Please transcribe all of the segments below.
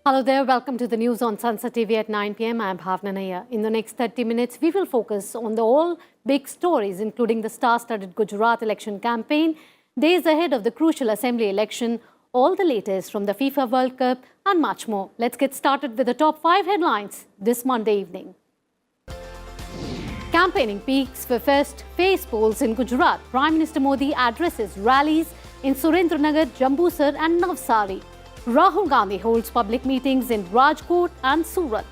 Hello there, welcome to the news on Sansad TV at 9 p.m. I'm Bhawna Nayar. In the next 30 minutes, we will focus on the all big stories, including the star-studded Gujarat election campaign, days ahead of the crucial assembly election, all the latest from the FIFA World Cup and much more. Let's get started with the top 5 headlines this Monday evening. Campaigning peaks for first phase polls in Gujarat. Prime Minister Modi addresses rallies in Surendranagar, Jambusar and Navsari. Rahul Gandhi holds public meetings in Rajkot and Surat.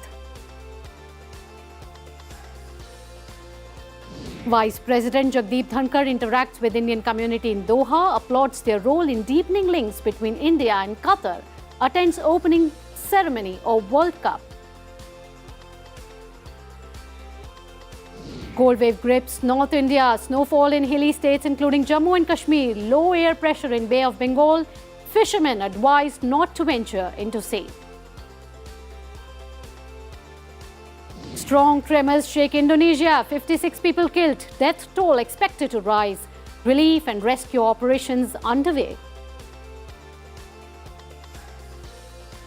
Vice President Jagdeep Dhankar interacts with Indian community in Doha, applauds their role in deepening links between India and Qatar, attends opening ceremony of World Cup. Cold wave grips North India, snowfall in hilly states including Jammu and Kashmir, low air pressure in Bay of Bengal. Fishermen advised not to venture into sea. Strong tremors shake Indonesia. 56 people killed. Death toll expected to rise. Relief and rescue operations underway.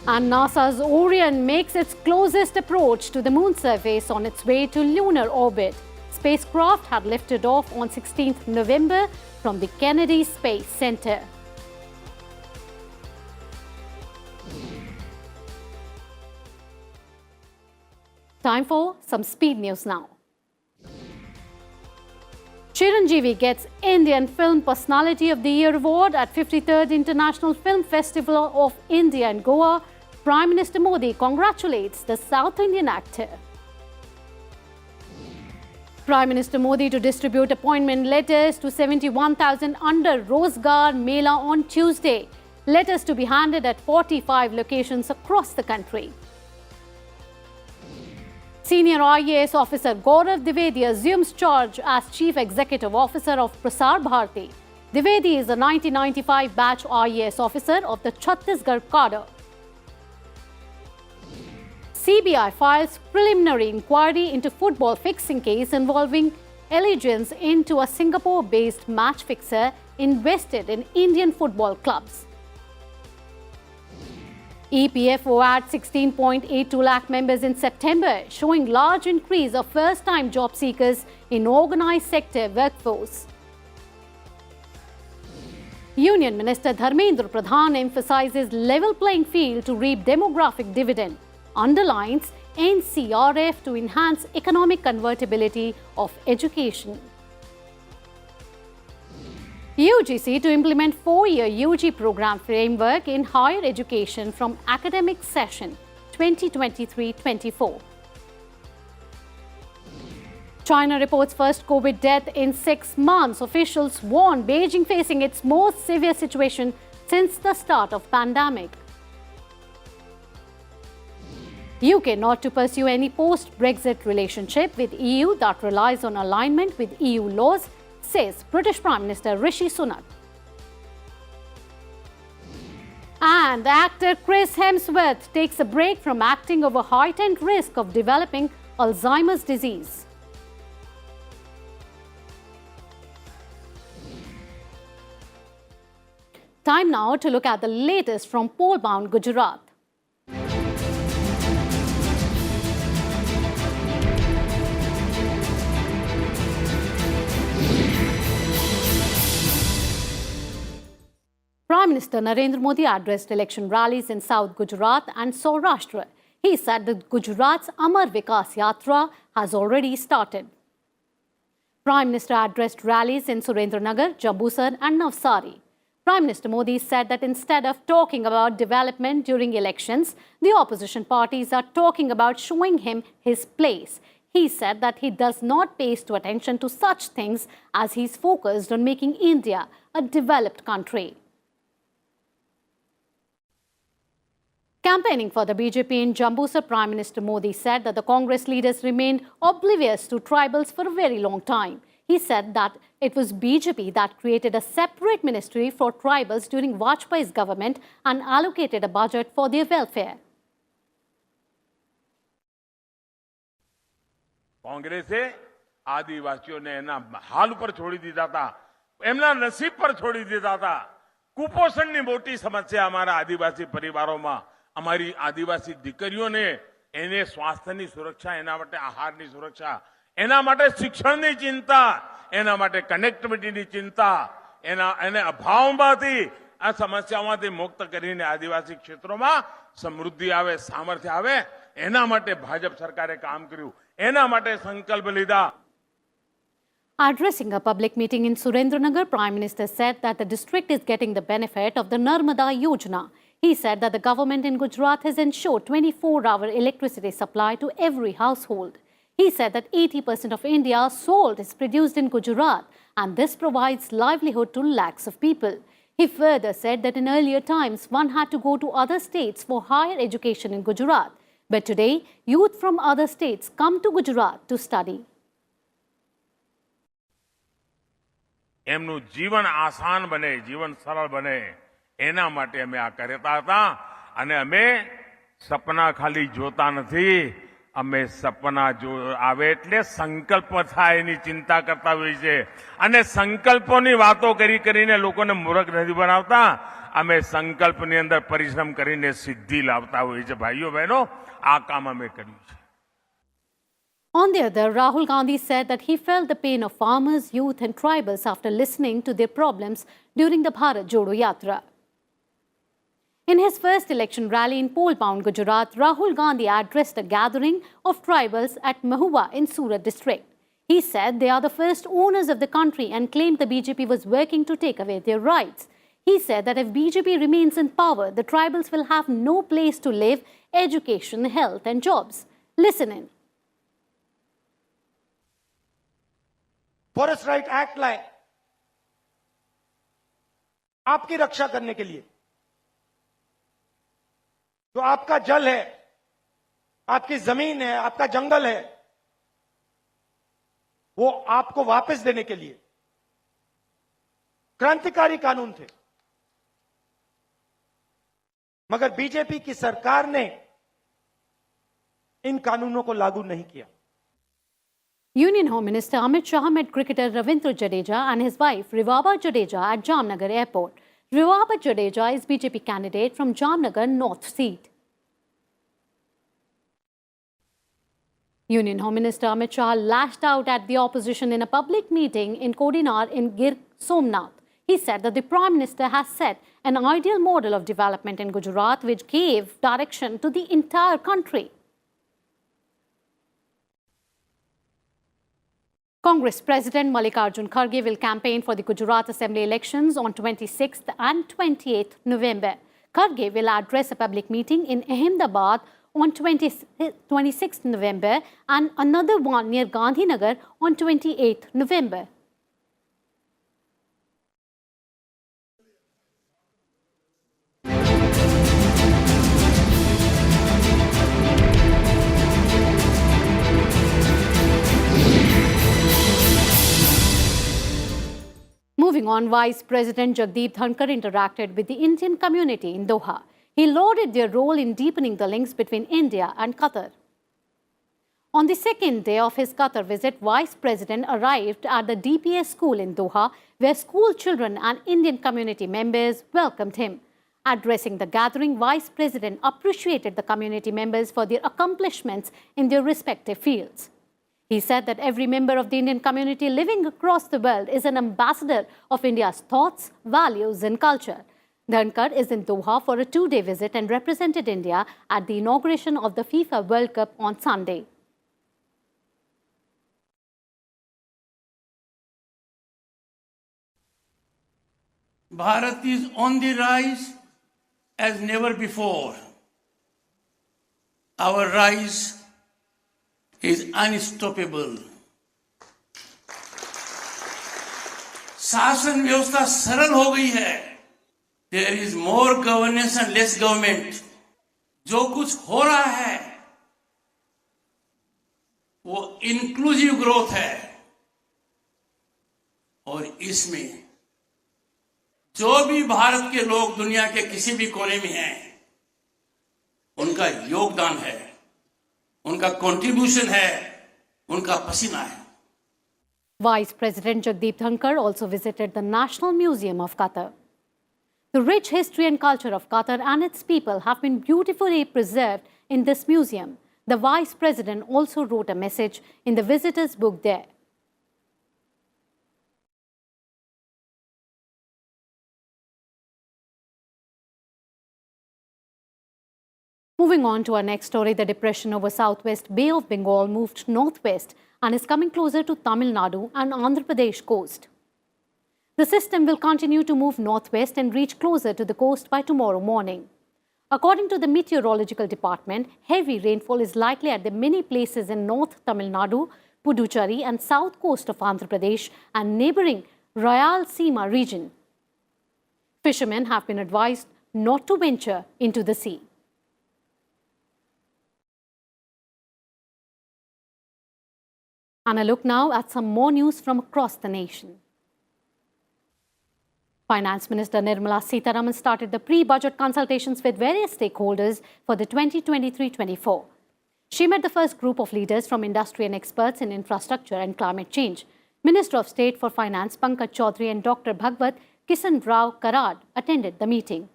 And NASA's Orion makes its closest approach to the moon's surface on its way to lunar orbit. Spacecraft had lifted off on 16th November from the Kennedy Space Center. Time for some speed news now. Chiranjeevi gets Indian Film Personality of the Year award at 53rd International Film Festival of India in Goa. Prime Minister Modi congratulates the South Indian actor. Prime Minister Modi to distribute appointment letters to 71,000 under Rozgar Mela on Tuesday. Letters to be handed at 45 locations across the country. Senior IAS officer Gaurav Dwivedi assumes charge as Chief Executive Officer of Prasar Bharati. Dwivedi is a 1995 batch IAS officer of the Chhattisgarh cadre. CBI files preliminary inquiry into football fixing case involving allegiance into a Singapore-based match fixer invested in Indian football clubs. EPFO adds 16.82 lakh members in September, showing large increase of first-time job seekers in organized sector workforce. Union Minister Dharmendra Pradhan emphasizes level playing field to reap demographic dividend, underlines NCRF to enhance economic convertibility of education. UGC to implement 4-year UG program framework in higher education from academic session 2023-24. China reports first COVID death in 6 months. Officials warn Beijing facing its most severe situation since the start of pandemic. UK not to pursue any post-Brexit relationship with EU that relies on alignment with EU laws, says British Prime Minister Rishi Sunak. And actor Chris Hemsworth takes a break from acting over heightened risk of developing Alzheimer's disease. Time now to look at the latest from poll-bound Gujarat. Prime Minister Narendra Modi addressed election rallies in South Gujarat and Saurashtra. He said that Gujarat's Amar Vikas Yatra has already started. Prime Minister addressed rallies in Surendranagar, Jambusar and Navsari. Prime Minister Modi said that instead of talking about development during elections, the opposition parties are talking about showing him his place. He said that he does not pay attention to such things as he is focused on making India a developed country. Campaigning for the BJP in Jambusar, Prime Minister Modi said that the Congress leaders remained oblivious to tribals for a very long time. He said that it was BJP that created a separate ministry for tribals during Vajpayee's government and allocated a budget for their welfare. कांग्रेसे आदिवासियों ने एना हाल पर छोड़ी दीधा था, एमना नसीब पर छोड़ी दीधा था। कुपोषण ની મોટી સમસ્યા અમારા આદિવાસી પરિવારોમાં અમારી આદિવાસી દીકરીઓને એને સ્વાસ્થ્યની સુરક્ષા, એના માટે આહારની સુરક્ષા, એના માટે શિક્ષણની ચિંતા, એના માટે કનેક્ટિવિટીની ચિંતા, એને અભાવમાંથી આ સમસ્યાઓમાંથી મુક્ત કરીને આદિવાસી ક્ષેત્રોમાં સમૃદ્ધિ આવે, સામર્થ્ય આવે, એના માટે ભાજપ સરકારે કામ કર્યું, એના માટે સંકલ્પ લીધા. Addressing a public meeting in Surendranagar, Prime Minister said that the district is getting the benefit of the Narmada Yojana. He said that the government in Gujarat has ensured 24-hour electricity supply to every household. He said that 80% of India's salt is produced in Gujarat, and this provides livelihood to lakhs of people. He further said that in earlier times, one had to go to other states for higher education in Gujarat. But today, youth from other states come to Gujarat to study. એમનું જીવન આસાન બને, જીવન સરળ બને, એના માટે અમે આ કરતા હતા. અને અમે સપના ખાલી જોતા નથી, અમે સપના આવે એટલે સંકલ્પ થાય એની ચિંતા કરતા હોય છે. અને સંકલ્પોની વાતો કરીને લોકોને મૂર્ખ નથી બનાવતા. અમે સંકલ્પની અંદર પરિશ્રમ કરીને સિદ્ધિ લાવતા હોઈએ છે. ભાઈઓ બહેનો, આ કામ અમે કર્યું છે. On the other, Rahul Gandhi said that he felt the pain of farmers, youth and tribals after listening to their problems during the Bharat Jodo Yatra. In his first election rally in Polbound, Gujarat, Rahul Gandhi addressed a gathering of tribals at Mahua in Surat district. He said they are the first owners of the country and claimed the BJP was working to take away their rights. He said that if BJP remains in power, the tribals will have no place to live, education, health and jobs. Listen in. Forest right act लाए आपकी रक्षा करने के लिए. जो आपका जल है, आपकी जमीन है, आपका जंगल है, वो आपको वापस देने के लिए क्रांतिकारी कानून थे. मगर बीजेपी की सरकार ने इन कानूनों को लागू नहीं किया. Union Home Minister Amit Shah met cricketer Ravindra Jadeja and his wife Rivaba Jadeja at Jamnagar Airport. Rivaba Jadeja is BJP candidate from Jamnagar North seat. Union Home Minister Amit Shah lashed out at the opposition in a public meeting in Kodinar in Gir Somnath. He said that the Prime Minister has set an ideal model of development in Gujarat which gave direction to the entire country. Congress President Mallikarjun Kharge will campaign for the Gujarat Assembly elections on 26th and 28th November. Kharge will address a public meeting in Ahmedabad on 26th November and another one near Gandhinagar on 28th November. Moving on, Vice President Jagdeep Dhankar interacted with the Indian community in Doha. He lauded their role in deepening the links between India and Qatar. On the second day of his Qatar visit, Vice President arrived at the DPS school in Doha, where school children and Indian community members welcomed him. Addressing the gathering, Vice President appreciated the community members for their accomplishments in their respective fields. He said that every member of the Indian community living across the world is an ambassador of India's thoughts, values and culture. Dhankar is in Doha for a 2-day visit and represented India at the inauguration of the FIFA World Cup on Sunday. Bharat is on the rise as never before. Our rise is unstoppable. शासन व्यवस्था सरल हो गई है. There is more governance and less government. जो कुछ हो रहा है वो इंक्लूसिव ग्रोथ है और इसमें जो भी भारत के लोग दुनिया के किसी भी कोने में हैं उनका योगदान है, उनका कंट्रीब्यूशन है, उनका पसीना है. Vice President Jagdeep Dhankar also visited the National Museum of Qatar. The rich history and culture of Qatar and its people have been beautifully preserved in this museum. The Vice President also wrote a message in the visitors' book there. Moving on to our next story, the depression over southwest Bay of Bengal moved northwest and is coming closer to Tamil Nadu and Andhra Pradesh coast. The system will continue to move northwest and reach closer to the coast by tomorrow morning. According to the Meteorological Department, heavy rainfall is likely at the many places in North Tamil Nadu, Puducherry and south coast of Andhra Pradesh and neighbouring Rayalaseema region. Fishermen have been advised not to venture into the sea. And a look now at some more news from across the nation. Finance Minister Nirmala Sitharaman started the pre-budget consultations with various stakeholders for the 2023-24. She met the first group of leaders from industry and experts in infrastructure and climate change. Minister of State for Finance Pankaj Chaudhary and Dr. Bhagwat Kisan Rao Karad attended the meeting.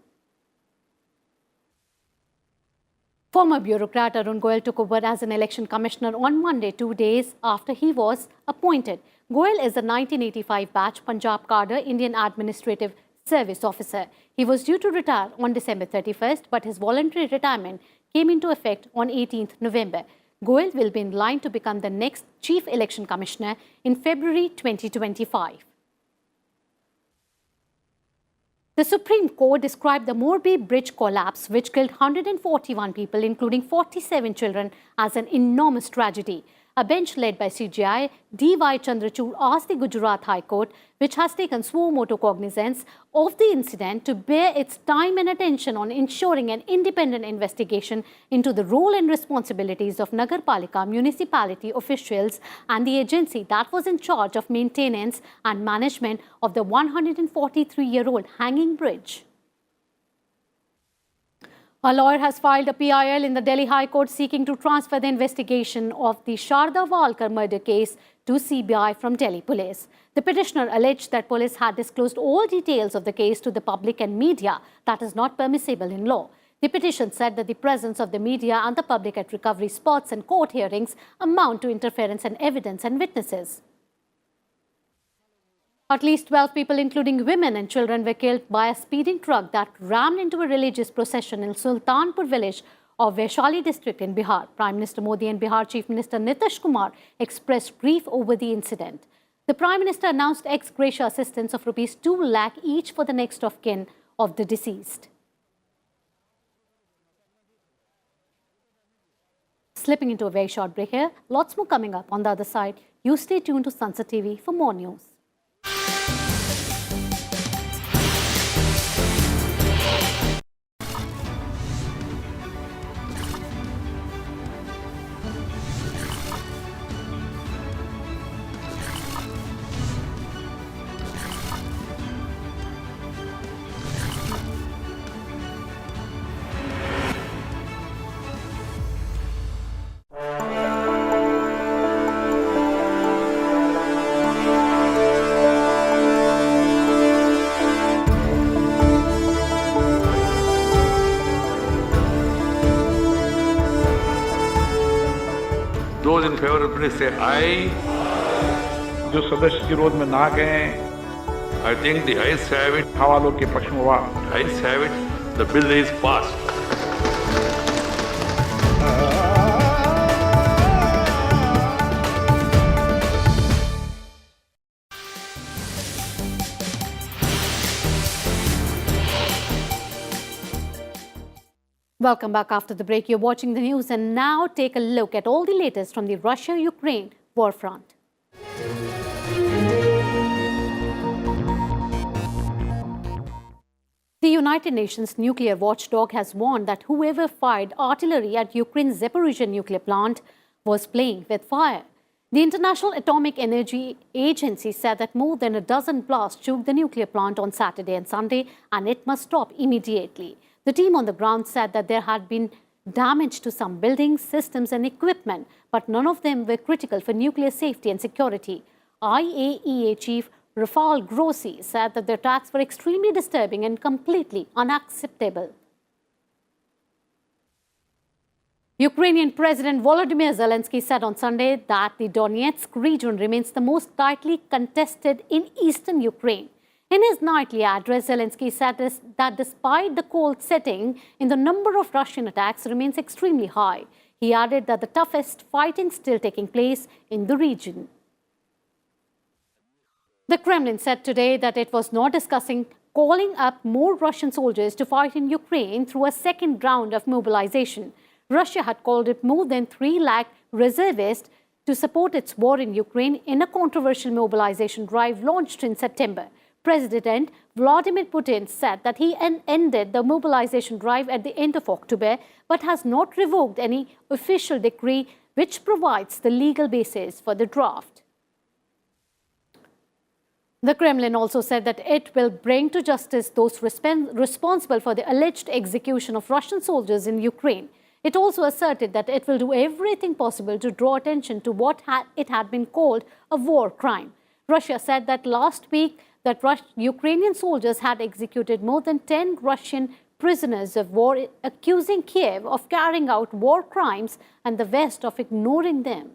Former bureaucrat Arun Goel took over as an election commissioner on Monday, 2 days after he was appointed. Goel is a 1985 batch Punjab cadre Indian Administrative Service officer. He was due to retire on December 31st, but his voluntary retirement came into effect on 18th November. Goel will be in line to become the next Chief Election Commissioner in February 2025. The Supreme Court described the Morbi Bridge collapse, which killed 141 people, including 47 children, as an enormous tragedy. A bench led by CJI D.Y. Chandrachud asked the Gujarat High Court, which has taken suo motu cognizance of the incident, to bear its time and attention on ensuring an independent investigation into the role and responsibilities of Nagarpalika municipality officials and the agency that was in charge of maintenance and management of the 143-year-old hanging bridge. A lawyer has filed a PIL in the Delhi High Court seeking to transfer the investigation of the Sharda Walkar murder case to CBI from Delhi police. The petitioner alleged that police had disclosed all details of the case to the public and media that is not permissible in law. The petition said that the presence of the media and the public at recovery spots and court hearings amount to interference in evidence and witnesses. At least 12 people, including women and children, were killed by a speeding truck that rammed into a religious procession in Sultanpur village of Vaishali district in Bihar. Prime Minister Modi and Bihar Chief Minister Nitish Kumar expressed grief over the incident. The Prime Minister announced ex gratia assistance of Rs 2 lakh each for the next of kin of the deceased. Slipping into a very short break here, lots more coming up on the other side. You stay tuned to Sansad TV for more news. Those in favor, please say aye. जो सदस्य विरोध में ना गए, I think the ayes have it. हवालों के पक्ष में हुआ। Ayes have it. The bill is passed. Welcome back after the break. You're watching the news and now take a look at all the latest from the Russia-Ukraine war front. The United Nations nuclear watchdog has warned that whoever fired artillery at Ukraine's Zaporizhzhia nuclear plant was playing with fire. The International Atomic Energy Agency said that more than a dozen blasts shook the nuclear plant on Saturday and Sunday, and it must stop immediately. The team on the ground said that there had been damage to some buildings, systems and equipment, but none of them were critical for nuclear safety and security. IAEA Chief Rafal Grossi, said that the attacks were extremely disturbing and completely unacceptable. Ukrainian President Volodymyr Zelensky said on Sunday that the Donetsk region remains the most tightly contested in eastern Ukraine. In his nightly address, Zelensky said that despite the cold setting in the number of Russian attacks remains extremely high. He added that the toughest fighting still taking place in the region. The Kremlin said today that it was not discussing calling up more Russian soldiers to fight in Ukraine through a second round of mobilization. Russia had called up more than 3 lakh reservists to support its war in Ukraine in a controversial mobilization drive launched in September. President Vladimir Putin said that he ended the mobilization drive at the end of October, but has not revoked any official decree which provides the legal basis for the draft. The Kremlin also said that it will bring to justice those responsible for the alleged execution of Russian soldiers in Ukraine. It also asserted that it will do everything possible to draw attention to what it had been called a war crime. Russia said that last week that Ukrainian soldiers had executed more than 10 Russian prisoners of war, accusing Kiev of carrying out war crimes and the West of ignoring them.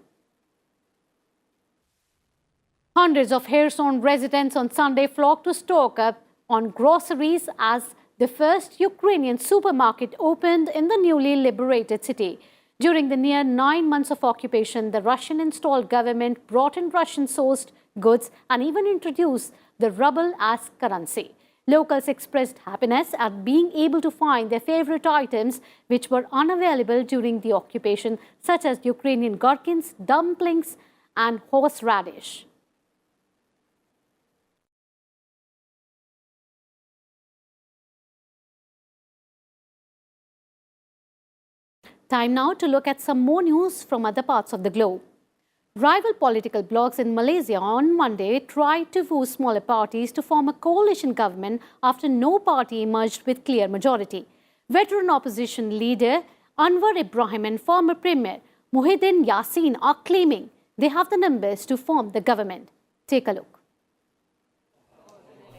Hundreds of Kherson residents on Sunday flocked to stock up on groceries as the first Ukrainian supermarket opened in the newly liberated city. During the near 9 months of occupation, the Russian-installed government brought in Russian-sourced goods and even introduced the ruble as currency. Locals expressed happiness at being able to find their favorite items which were unavailable during the occupation, such as Ukrainian gherkins, dumplings, and horseradish. Time now to look at some more news from other parts of the globe. Rival political blocs in Malaysia on Monday tried to woo smaller parties to form a coalition government after no party emerged with clear majority. Veteran opposition leader Anwar Ibrahim and former Premier Muhyiddin Yassin are claiming they have the numbers to form the government. Take a look.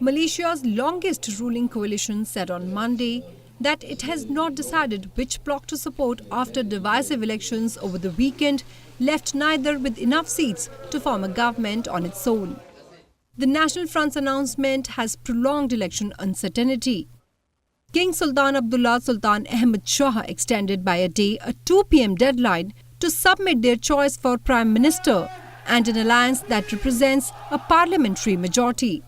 Malaysia's longest ruling coalition said on Monday that it has not decided which bloc to support after divisive elections over the weekend left neither with enough seats to form a government on its own. The National Front's announcement has prolonged election uncertainty. King Sultan Abdullah Sultan Ahmed Shah extended by a day a 2 p.m. deadline to submit their choice for Prime Minister and an alliance that represents a parliamentary majority.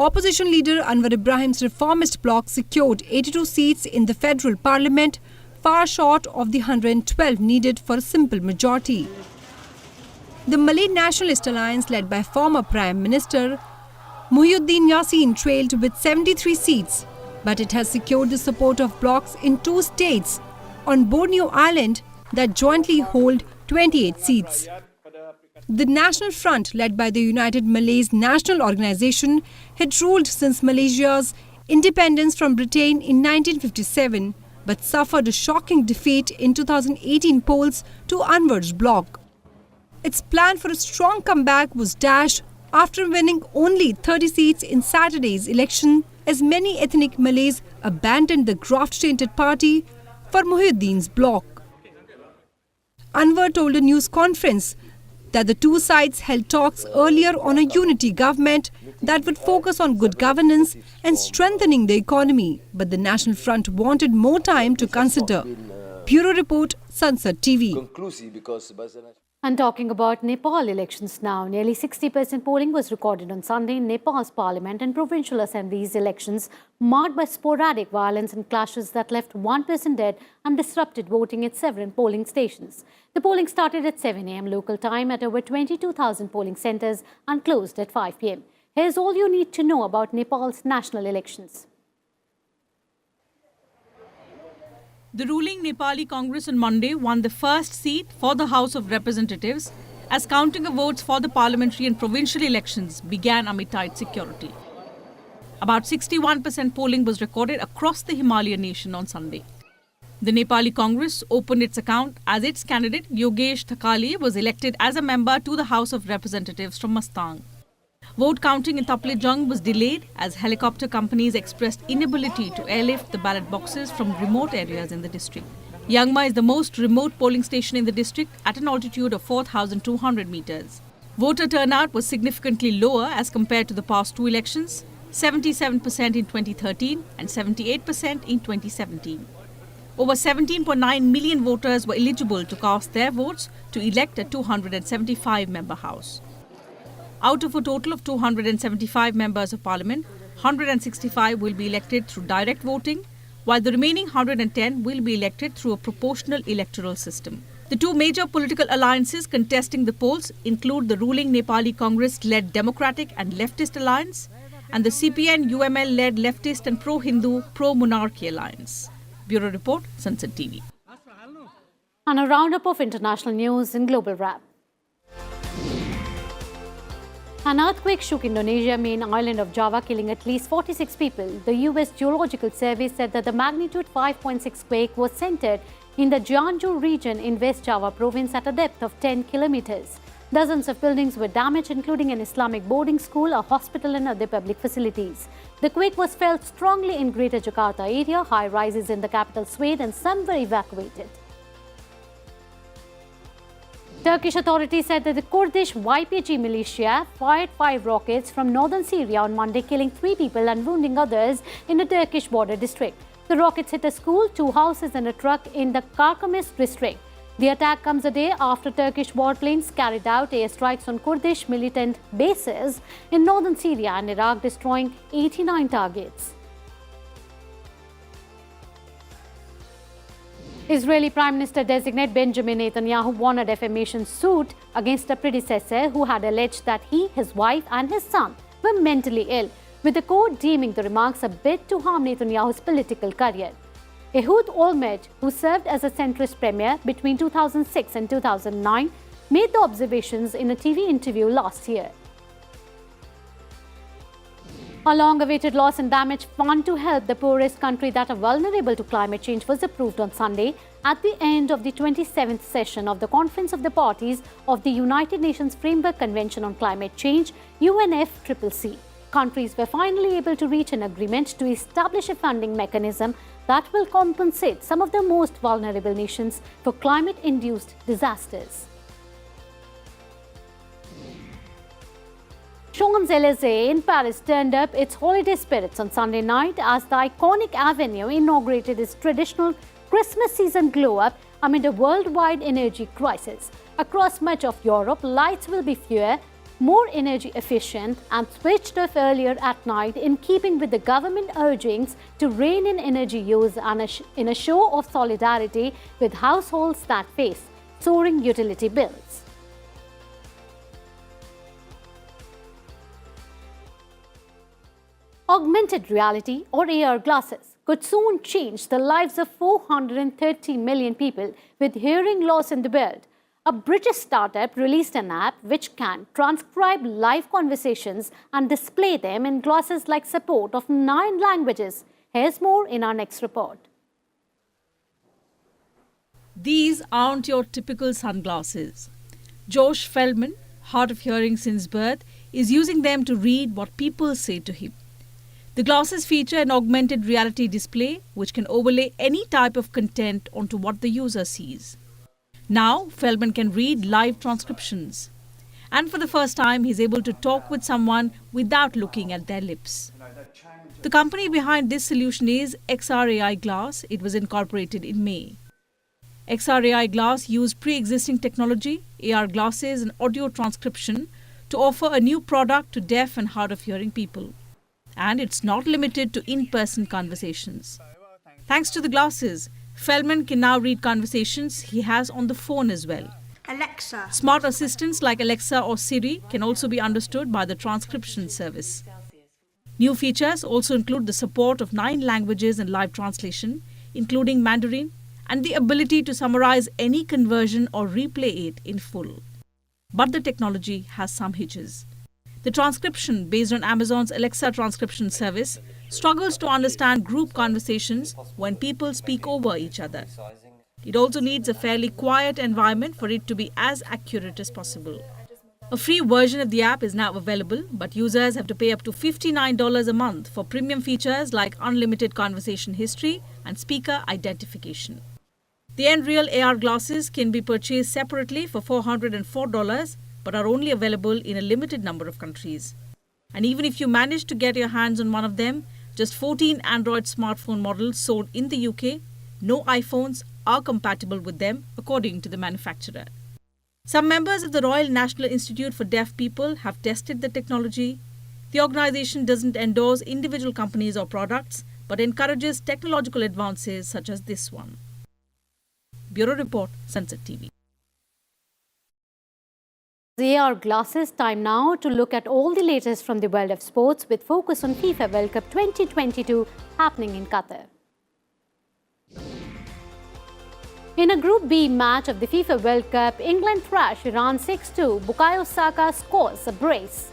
Opposition leader Anwar Ibrahim's reformist bloc secured 82 seats in the federal parliament, far short of the 112 needed for a simple majority. The Malay Nationalist Alliance, led by former Prime Minister Muhyiddin Yassin, trailed with 73 seats, but it has secured the support of blocs in 2 states on Borneo Island that jointly hold 28 seats. The National Front, led by the United Malays National Organization, had ruled since Malaysia's independence from Britain in 1957, but suffered a shocking defeat in 2018 polls to Anwar's bloc. Its plan for a strong comeback was dashed after winning only 30 seats in Saturday's election, as many ethnic Malays abandoned the graft-tainted party for Muhyiddin's bloc. Anwar told a news conference that the two sides held talks earlier on a unity government that would focus on good governance and strengthening the economy, but the National Front wanted more time to consider. Bureau Report, Sansad TV. And talking about Nepal elections now, nearly 60% polling was recorded on Sunday in Nepal's parliament and provincial assemblies elections, marked by sporadic violence and clashes that left 1 person dead and disrupted voting at several polling stations. The polling started at 7 a.m. local time at over 22,000 polling centres and closed at 5 p.m. Here's all you need to know about Nepal's national elections. The ruling Nepali Congress on Monday won the first seat for the House of Representatives as counting of votes for the parliamentary and provincial elections began amid tight security. About 61% polling was recorded across the Himalayan nation on Sunday. The Nepali Congress opened its account as its candidate Yogesh Thakali was elected as a member to the House of Representatives from Mastang. Vote counting in Taplejung was delayed as helicopter companies expressed inability to airlift the ballot boxes from remote areas in the district. Yangma is the most remote polling station in the district at an altitude of 4,200 meters. Voter turnout was significantly lower as compared to the past two elections, 77% in 2013 and 78% in 2017. Over 17.9 million voters were eligible to cast their votes to elect a 275-member house. Out of a total of 275 members of parliament, 165 will be elected through direct voting, while the remaining 110 will be elected through a proportional electoral system. The two major political alliances contesting the polls include the ruling Nepali Congress-led Democratic and Leftist Alliance and the CPN-UML-led Leftist and Pro-Hindu, Pro-Monarchy Alliance. Bureau Report, Sansad TV. And a roundup of international news in Global Wrap. An earthquake shook Indonesia's main island of Java, killing at least 46 people. The US Geological Survey said that the magnitude 5.6 quake was centered in the Cianjur region in West Java province at a depth of 10 kilometers. Dozens of buildings were damaged, including an Islamic boarding school, a hospital and other public facilities. The quake was felt strongly in Greater Jakarta area. High rises in the capital swayed and some were evacuated. Turkish authorities said that the Kurdish YPG militia fired 5 rockets from northern Syria on Monday, killing 3 people and wounding others in a Turkish border district. The rockets hit a school, 2 houses and a truck in the Karkamis district. The attack comes a day after Turkish warplanes carried out airstrikes on Kurdish militant bases in northern Syria and Iraq, destroying 89 targets. Israeli Prime Minister-designate Benjamin Netanyahu won a defamation suit against a predecessor who had alleged that he, his wife and his son were mentally ill, with the court deeming the remarks a bid to harm Netanyahu's political career. Ehud Olmert, who served as a centrist premier between 2006 and 2009, made the observations in a TV interview last year. A long-awaited loss and damage fund to help the poorest country that are vulnerable to climate change was approved on Sunday at the end of the 27th session of the Conference of the Parties of the United Nations Framework Convention on Climate Change, UNFCCC. Countries were finally able to reach an agreement to establish a funding mechanism that will compensate some of the most vulnerable nations for climate-induced disasters. Champs-Élysées in Paris turned up its holiday spirits on Sunday night as the iconic avenue inaugurated its traditional Christmas season glow-up amid a worldwide energy crisis. Across much of Europe, lights will be fewer, more energy efficient and switched off earlier at night in keeping with the government urgings to rein in energy use and in a show of solidarity with households that face soaring utility bills. Augmented reality or AR glasses could soon change the lives of 430 million people with hearing loss in the world. A British startup released an app which can transcribe live conversations and display them in glasses like support of 9 languages. Here's more in our next report. These aren't your typical sunglasses. Josh Feldman, hard of hearing since birth, is using them to read what people say to him. The glasses feature an augmented reality display which can overlay any type of content onto what the user sees. Now, Feldman can read live transcriptions. And for the first time, he's able to talk with someone without looking at their lips. The company behind this solution is XRAI Glass. It was incorporated in May. XRAI Glass used pre-existing technology, AR glasses and audio transcription to offer a new product to deaf and hard of hearing people. And it's not limited to in-person conversations. Thanks to the glasses, Feldman can now read conversations he has on the phone as well. Alexa. Smart assistants like Alexa or Siri can also be understood by the transcription service. New features also include the support of 9 languages and live translation, including Mandarin, and the ability to summarize any conversion or replay it in full. But the technology has some hitches. The transcription, based on Amazon's Alexa transcription service, struggles to understand group conversations when people speak over each other. It also needs a fairly quiet environment for it to be as accurate as possible. A free version of the app is now available, but users have to pay up to $59 a month for premium features like unlimited conversation history and speaker identification. The Nreal AR glasses can be purchased separately for $404, but are only available in a limited number of countries. And even if you manage to get your hands on one of them, just 14 Android smartphone models sold in the UK, no iPhones are compatible with them, according to the manufacturer. Some members of the Royal National Institute for Deaf People have tested the technology. The organization doesn't endorse individual companies or products, but encourages technological advances such as this one. Bureau Report, Sansad TV. AR glasses. Time now to look at all the latest from the world of sports with focus on FIFA World Cup 2022 happening in Qatar. In a Group B match of the FIFA World Cup, England thrashed Iran 6-2. Bukayo Saka scores a brace.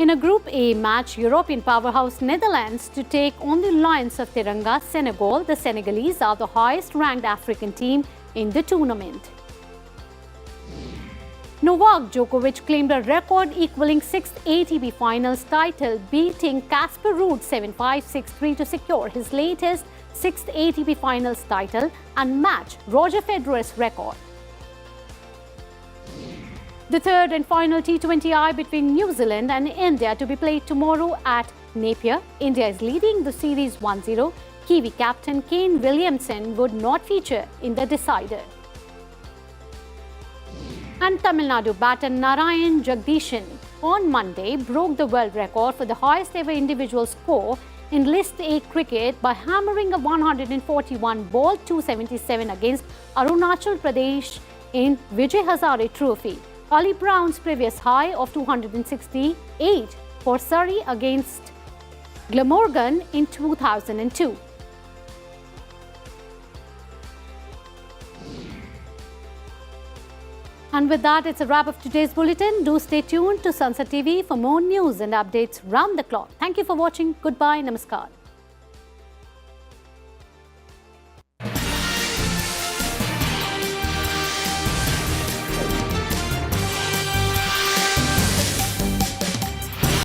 In a Group A match, European powerhouse Netherlands to take on the Lions of Teranga, Senegal. The Senegalese are the highest-ranked African team in the tournament. Novak Djokovic claimed a record-equaling 6th ATP Finals title, beating Casper Ruud 7-5, 6-3 to secure his latest 6th ATP Finals title and match Roger Federer's record. The third and final T20I between New Zealand and India to be played tomorrow at Napier. India is leading the series 1-0. Kiwi captain Kane Williamson would not feature in the decider. And Tamil Nadu batter Narayan Jagdishan on Monday broke the world record for the highest ever individual score in List A cricket by hammering a 141-ball 277 against Arunachal Pradesh in Vijay Hazare Trophy. Ali Brown's previous high of 268 for Surrey against Glamorgan in 2002. And with that, it's a wrap of today's bulletin. Do stay tuned to Sansad TV for more news and updates round the clock. Thank you for watching. Goodbye. Namaskar.